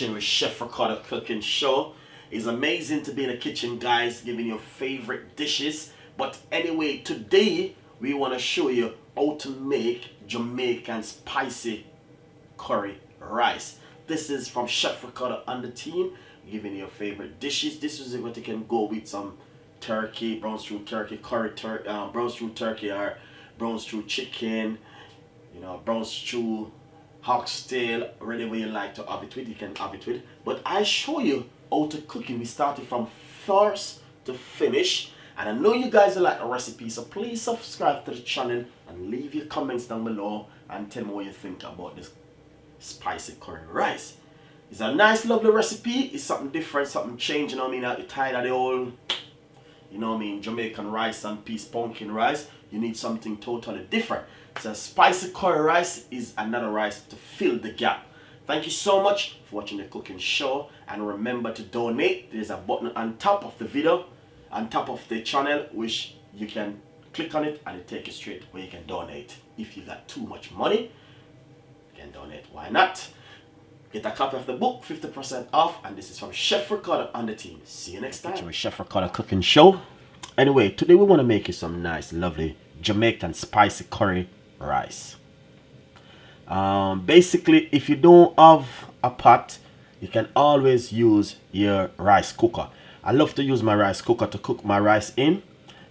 kitchen with Chef Ricardo Cooking Show. It's amazing to be in the kitchen, guys, giving you favorite dishes. But anyway, today we want to show you how to make Jamaican spicy curry rice. This is from Chef Ricardo and the team, giving you your favorite dishes. This is what you can go with some turkey, brown stew turkey, brown stew turkey, or brown stew chicken, brown stew oxtail, whatever you like to have it with, you can have it with. But I show you how to cook it. We started from first to finish. And I know you guys like the recipe, so please subscribe to the channel and leave your comments down below and tell me what you think about this spicy curry rice. It's a nice, lovely recipe. It's something different, something changed, You're tired of the old, Jamaican rice and peas pumpkin rice. You need something totally different. So spicy curry rice is another rice to fill the gap. Thank you so much for watching the cooking show, and remember to donate. There's a button on top of the video, on top of the channel, which you can click on it and it takes you straight where you can donate. If you got too much money, you can donate. Why not? Get a copy of the book, 50% off, and this is from Chef Ricardo and the team. See you next time with Chef Ricardo Cooking Show. Anyway, today we want to make you some nice, lovely Jamaican spicy curry rice. Basically, if you don't have a pot, you can always use your rice cooker. I love to use my rice cooker to cook my rice in,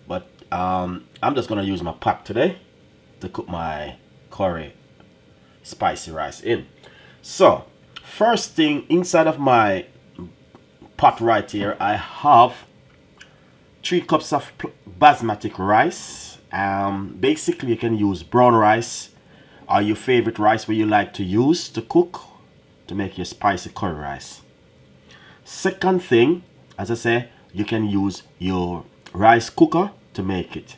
but I'm just gonna use my pot today to cook my curry spicy rice in. So first thing, inside of my pot right here, I have 3 cups of basmati rice. Basically, you can use brown rice or your favorite rice where you like to use to cook to make your spicy curry rice. Second thing, as I say, you can use your rice cooker to make it.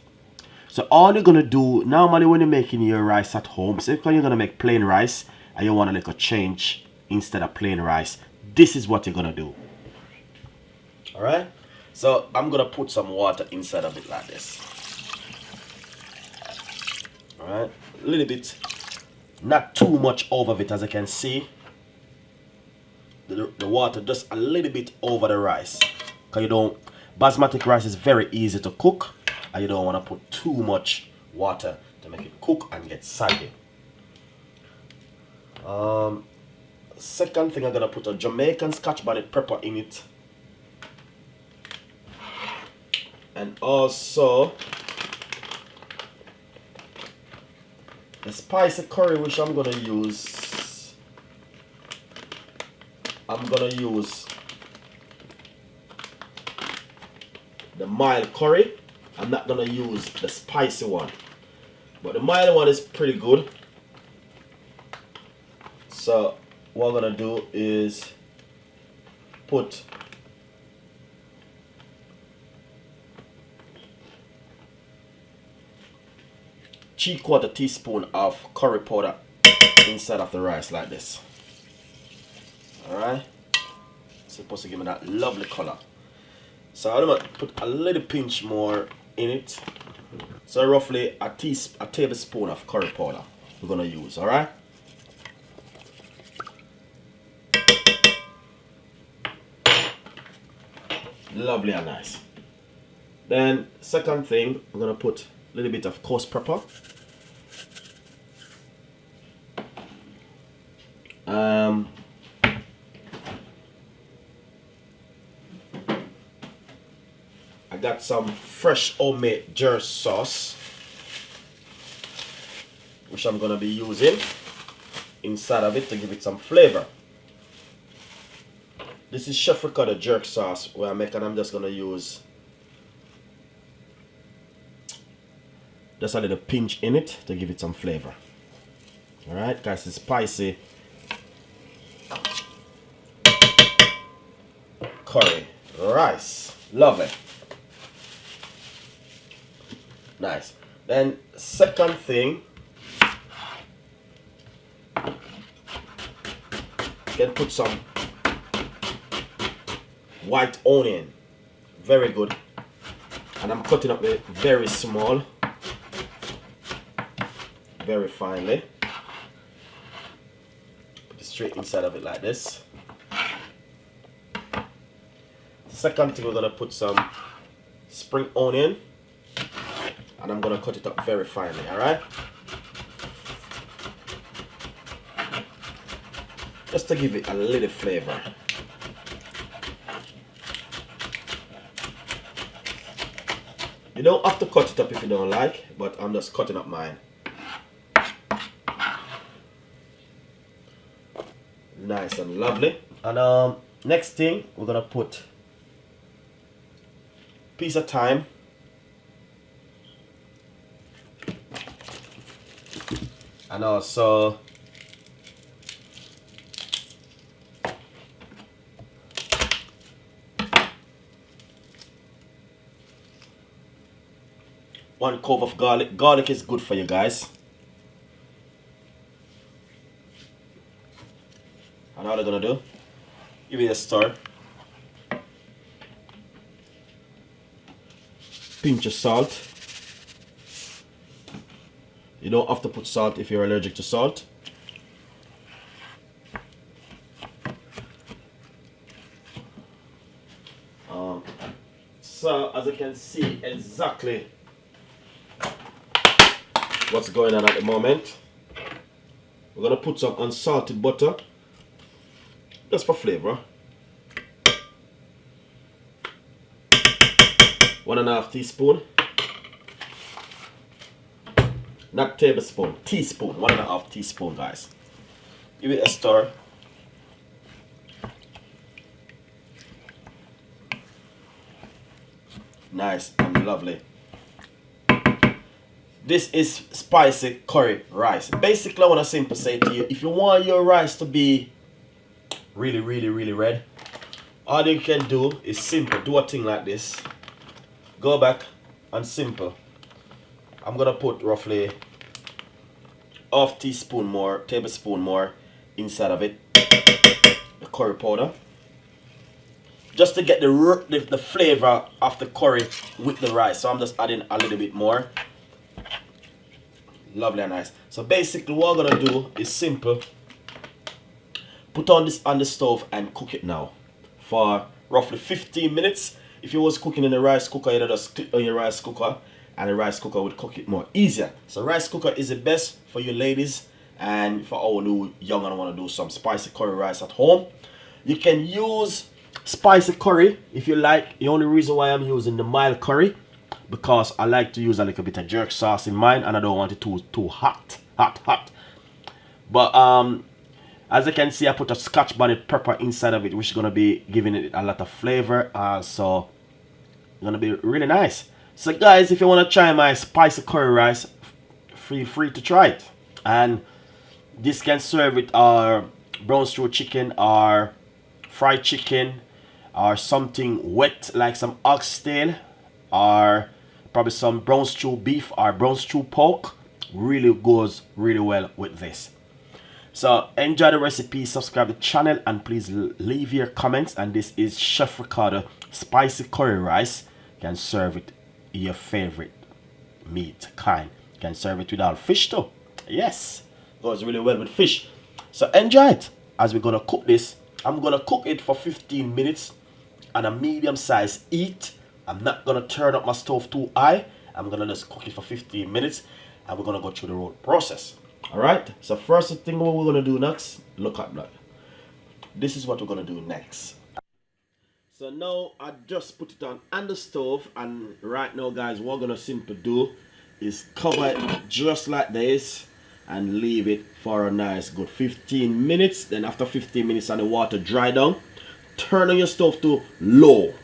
So all you're gonna do normally when you're making your rice at home, say if you're gonna make plain rice and you want to make a change instead of plain rice, this is what you're gonna do. All right. So I'm gonna put some water inside of it like this. All right, a little bit, not too much over it, as you can see. The water just a little bit over the rice, because basmati rice is very easy to cook, and you don't want to put too much water to make it cook and get soggy. Second thing, I'm gonna put a Jamaican Scotch bonnet pepper in it, and also the spicy curry which I'm gonna use the mild curry. I'm not gonna use the spicy one, but the mild one is pretty good. So what I'm gonna do is put ¾ teaspoon of curry powder inside of the rice like this. Alright, it's supposed to give me that lovely color. So I'm gonna put a little pinch more in it. So roughly a tablespoon of curry powder we're gonna use. Alright, lovely and nice. Then second thing, I'm gonna put a little bit of coarse pepper. I got some fresh homemade jerk sauce, which I'm gonna be using inside of it to give it some flavor. This is Chef Ricardo jerk sauce where I make, and I'm just gonna use just a little pinch in it to give it some flavor. Alright guys, it's spicy curry rice. Lovely. Nice. Then second thing, you can put some white onion. Very good. And I'm cutting up it very small, very finely. Put it straight inside of it like this. Second thing, we're gonna put some spring onion, and I'm gonna cut it up very finely. All right, just to give it a little flavor. You don't have to cut it up if you don't like, but I'm just cutting up mine. Nice and lovely. And next thing, we're gonna put piece of thyme, and also one clove of garlic. Garlic is good for you guys. And all I'm gonna do, give it a stir. Pinch of salt. You don't have to put salt if you're allergic to salt. So as you can see exactly what's going on at the moment. We're gonna put some unsalted butter, just for flavor. 1.5 teaspoon. Not tablespoon, teaspoon. 1.5 teaspoon, guys. Give it a stir. Nice and lovely. This is spicy curry rice. Basically, I want to simply say to you, if you want your rice to be really, really, really red, all you can do is simple. Do a thing like this. Go back and simple. I'm gonna put roughly half teaspoon more, tablespoon more inside of it, the curry powder, just to get the flavor of the curry with the rice. So I'm just adding a little bit more. Lovely and nice. So basically what I'm gonna do is simple. Put on this on the stove and cook it now for roughly 15 minutes. If you was cooking in a rice cooker, you'd just click on your rice cooker and the rice cooker would cook it more easier. So rice cooker is the best for you ladies and for all who young and want to do some spicy curry rice at home. You can use spicy curry if you like. The only reason why I'm using the mild curry, because I like to use a little bit of jerk sauce in mine and I don't want it too hot. But as you can see, I put a Scotch bonnet pepper inside of it, which is going to be giving it a lot of flavor. So it's going to be really nice. So guys, if you want to try my spicy curry rice, feel free to try it. And this can serve with our brown stew chicken or fried chicken or something wet like some oxtail or probably some brown stew beef or brown stew pork. Really goes really well with this. So enjoy the recipe, subscribe to the channel, and please leave your comments. And this is Chef Ricardo spicy curry rice. You can serve it your favorite meat kind. You can serve it with all fish too. Yes, goes really well with fish. So enjoy it. As we're gonna cook this, I'm gonna cook it for 15 minutes on a medium size heat. I'm not gonna turn up my stove too high. I'm gonna just cook it for 15 minutes and we're gonna go through the whole process. Alright, so first thing what we're gonna do next, look at that. This is what we're gonna do next. So now I just put it on the stove, and right now guys, what we're gonna simply do is cover it just like this and leave it for a nice good 15 minutes. Then after 15 minutes and the water dry down, turn on your stove to low.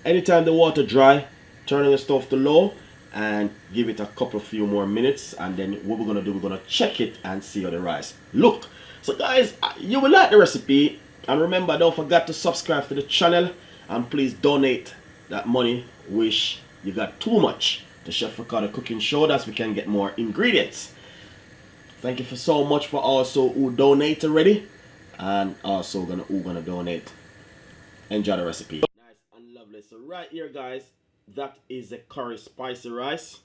Anytime the water dry, turn on your stove to low and give it a few more minutes, and then what we're gonna do, we're gonna check it and see how the rice look. So guys, you will like the recipe, and remember, don't forget to subscribe to the channel, and please donate that money which you got too much to Chef Ricardo Cooking Show, that we can get more ingredients. Thank you for so much for also who donate already, and also who gonna donate. Enjoy the recipe. Nice and lovely. So right here guys, that is the curry spicy rice.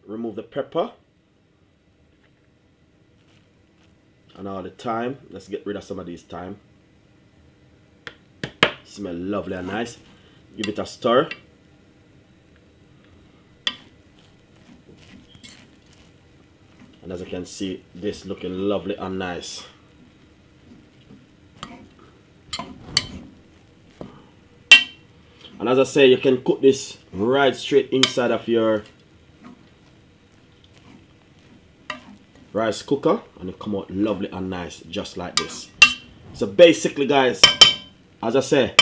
Remove the pepper and all the thyme. Let's get rid of some of these thyme. Smell lovely and nice. Give it a stir. And as you can see, this looking lovely and nice. And as I say, you can cook this right straight inside of your rice cooker and it come out lovely and nice just like this. So basically guys, as I say,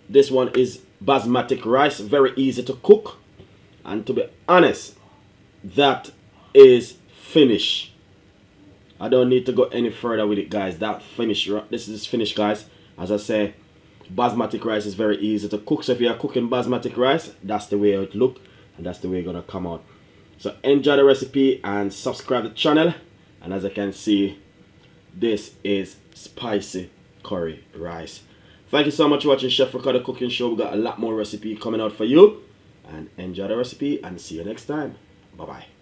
this one is basmati rice, very easy to cook, and to be honest, that is finished. I don't need to go any further with it guys. That finished. This is finished guys. As I say, basmati rice is very easy to cook, so if you are cooking basmati rice, that's the way it look and that's the way it's gonna come out. So enjoy the recipe and subscribe to the channel. And as I can see, this is spicy curry rice. Thank you so much for watching Chef Ricardo Cooking Show. We got a lot more recipe coming out for you, and enjoy the recipe and see you next time. Bye bye.